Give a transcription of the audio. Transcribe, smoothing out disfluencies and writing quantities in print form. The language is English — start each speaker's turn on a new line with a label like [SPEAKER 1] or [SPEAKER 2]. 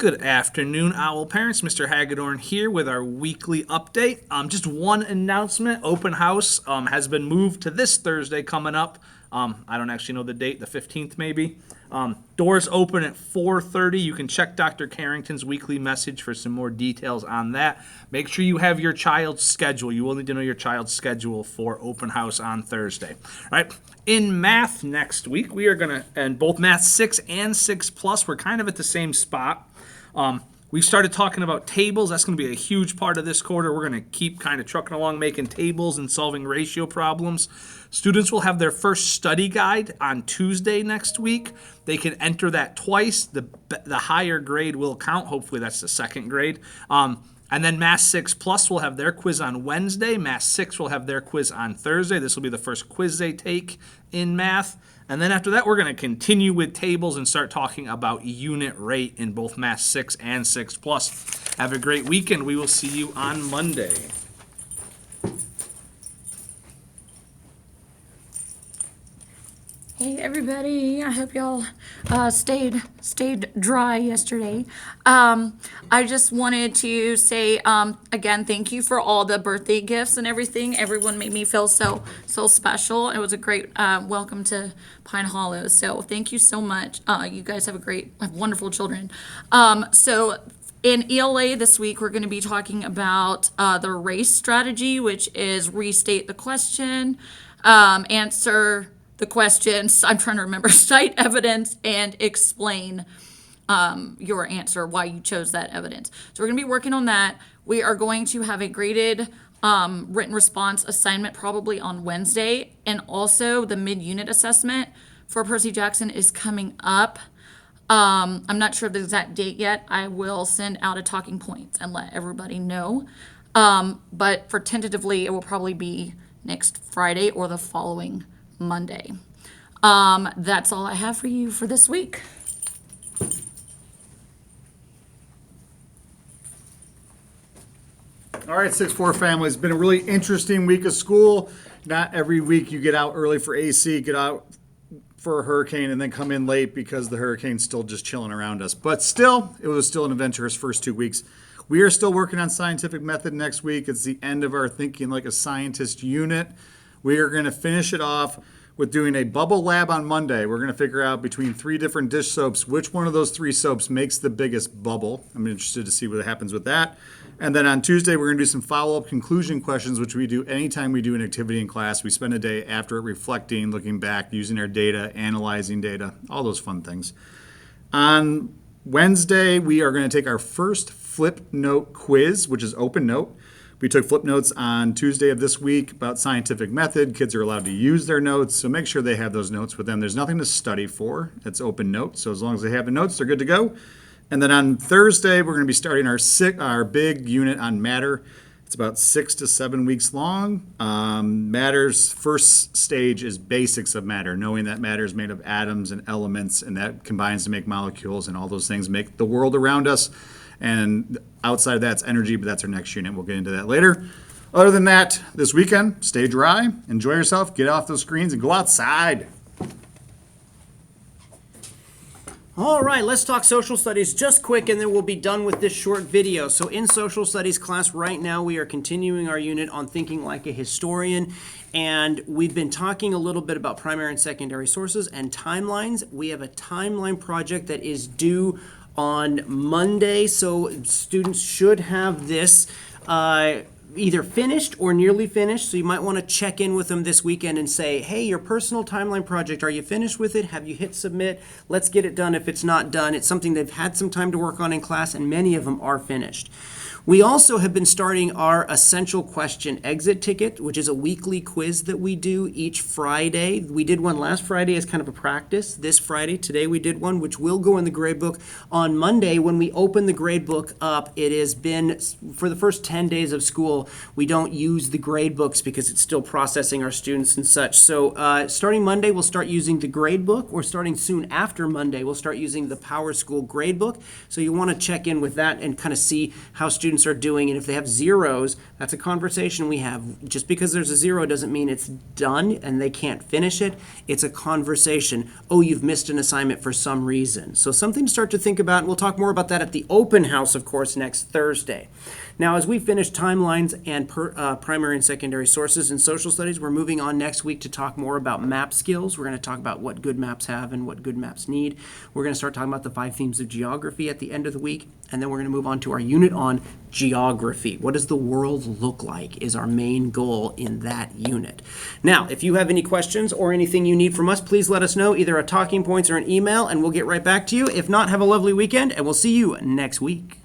[SPEAKER 1] Good afternoon, Owl parents. Mr. Hagedorn here with our weekly update. Just one announcement. Open house has been moved to this Thursday coming up. I don't actually know the date, the 15th maybe. Doors open at 4:30. You can check Dr. Carrington's weekly message for some more details on that. Make sure you have your child's schedule. You will need to know your child's schedule for open house on Thursday. All right. In math next week, we are going to, and both Math 6 and 6 Plus, we're kind of at the same spot. We started talking about tables. That's going to be a huge part of this quarter. We're going to keep kind of trucking along making tables and solving ratio problems. Students will have their first study guide on Tuesday next week. They can enter that twice. The higher grade will count. Hopefully that's the second grade. And then Math 6 Plus will have their quiz on Wednesday. Math 6 will have their quiz on Thursday. This will be the first quiz they take in math. And then after that, we're going to continue with tables and start talking about unit rate in both Math 6 and 6 Plus. Have a great weekend. We will see you on Monday.
[SPEAKER 2] Hey everybody, I hope y'all stayed dry yesterday. I just wanted to say again, thank you for all the birthday gifts and everything. Everyone made me feel so special. It was a great welcome to Pine Hollow. So thank you so much. You guys have wonderful children. So in ELA this week, we're going to be talking about the RACE strategy, which is restate the question, answer the questions, I'm trying to remember, cite evidence, and explain your answer, why you chose that evidence. So we're going to be working on that. We are going to have a graded written response assignment probably on Wednesday, and also the mid-unit assessment for Percy Jackson is coming up. I'm not sure the exact date yet. I will send out a talking points and let everybody know. But for tentatively, it will probably be next Friday or the following Monday. That's all I have for you for this week.
[SPEAKER 3] All right, 6-4 family. It's been a really interesting week of school. Not every week you get out early for AC, get out for a hurricane, and then come in late because the hurricane's still just chilling around us. But still, it was still an adventurous first 2 weeks. We are still working on scientific method next week. It's the end of our Thinking Like a Scientist unit. We are going to finish it off with doing a bubble lab on Monday. We're going to figure out between 3 different dish soaps, which one of those 3 soaps makes the biggest bubble. I'm interested to see what happens with that. And then on Tuesday, we're going to do some follow-up conclusion questions, which we do anytime we do an activity in class. We spend a day after it reflecting, looking back, using our data, analyzing data, all those fun things. On Wednesday, we are going to take our first Flip Note quiz, which is open note. We took flip notes on Tuesday of this week about scientific method. Kids are allowed to use their notes, so make sure they have those notes with them. There's nothing to study for. It's open notes, so as long as they have the notes, they're good to go. And then on Thursday, we're going to be starting our big unit on matter. It's about 6 to 7 weeks long. Matter's first stage is basics of matter, knowing that matter is made of atoms and elements, and that combines to make molecules, and all those things make the world around us. And outside of that, it's energy, but that's our next unit. We'll get into that later. Other than that, this weekend, stay dry, enjoy yourself, get off those screens, and go outside.
[SPEAKER 4] All right, let's talk social studies just quick, and then we'll be done with this short video. So in social studies class right now, we are continuing our unit on thinking like a historian. And we've been talking a little bit about primary and secondary sources and timelines. We have a timeline project that is due on Monday, so students should have this either finished or nearly finished, so you might want to check in with them this weekend and say, hey, your personal timeline project, are you finished with it? Have you hit submit? Let's get it done if it's not done. It's something they've had some time to work on in class, and many of them are finished. We also have been starting our essential question exit ticket, which is a weekly quiz that we do each Friday. We did one last Friday as kind of a practice. This Friday, today we did one, which will go in the gradebook on Monday. When we open the gradebook up, it has been, for the first 10 days of school, school, we don't use the grade books because it's still processing our students and such. So starting Monday, we'll start using the grade book, or starting soon after Monday, we'll start using the Power School grade book. So you want to check in with that and kind of see how students are doing. And if they have zeros, that's a conversation we have. Just because there's a zero doesn't mean it's done and they can't finish it. It's a conversation. Oh, you've missed an assignment for some reason. So something to start to think about, and we'll talk more about that at the open house, of course, next Thursday. Now, as we finish timelines and primary and secondary sources in social studies, we're moving on next week to talk more about map skills. We're going to talk about what good maps have and what good maps need. We're going to start talking about the 5 themes of geography at the end of the week, and then we're going to move on to our unit on geography. What does the world look like is our main goal in that unit. Now, if you have any questions or anything you need from us, please let us know, either at Talking Points or an email, and we'll get right back to you. If not, have a lovely weekend, and we'll see you next week.